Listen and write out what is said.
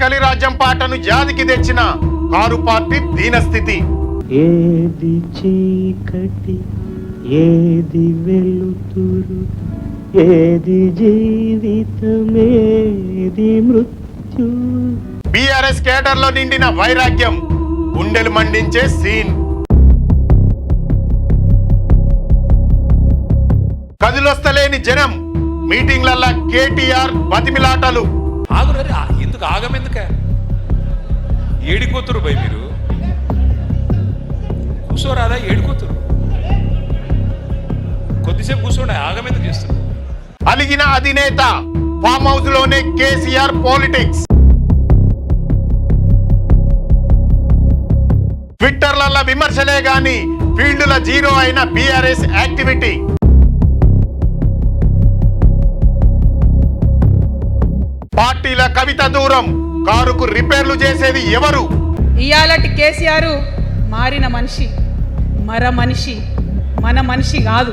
ఆకలి రాజ్యం పాటను జాతికి తెచ్చిన కారు పార్టీ దీనస్థితి. ఏది చీకటి ఏది వెలుతురు, ఏది జీవితమేది మృత్యు. బీఆర్ఎస్ కేడర్ లో నిండిన వైరాగ్యం, గుండెలు మండించే సీన్. కదిలొస్తలేని జనం, మీటింగ్లల్లా కేటీఆర్ బతిమిలాటలు. ఆగురే, ఎందుకు ఆగమెందుక? ఏడిపోతురు భయ్, మీరు కూర్చోరాదా? ఏడిపోతురు, కొద్దిసేపు కూర్చోండి, ఆగమెందుకు చేస్తారు? అలిగిన అధినేత, ఫామ్ హౌస్ లోనే కేసీఆర్ పాలిటిక్స్. ట్విట్టర్ల విమర్శలే గాని ఫీల్డ్ల జీరో అయిన బీఆర్ఎస్ యాక్టివిటీ. పార్టీల కవిత దూరం, కారుకు రిపేర్లు చేసేది ఎవరు? ఇయాలటి కేసీఆర్ మారిన మనిషి, మన మనిషి కాదు.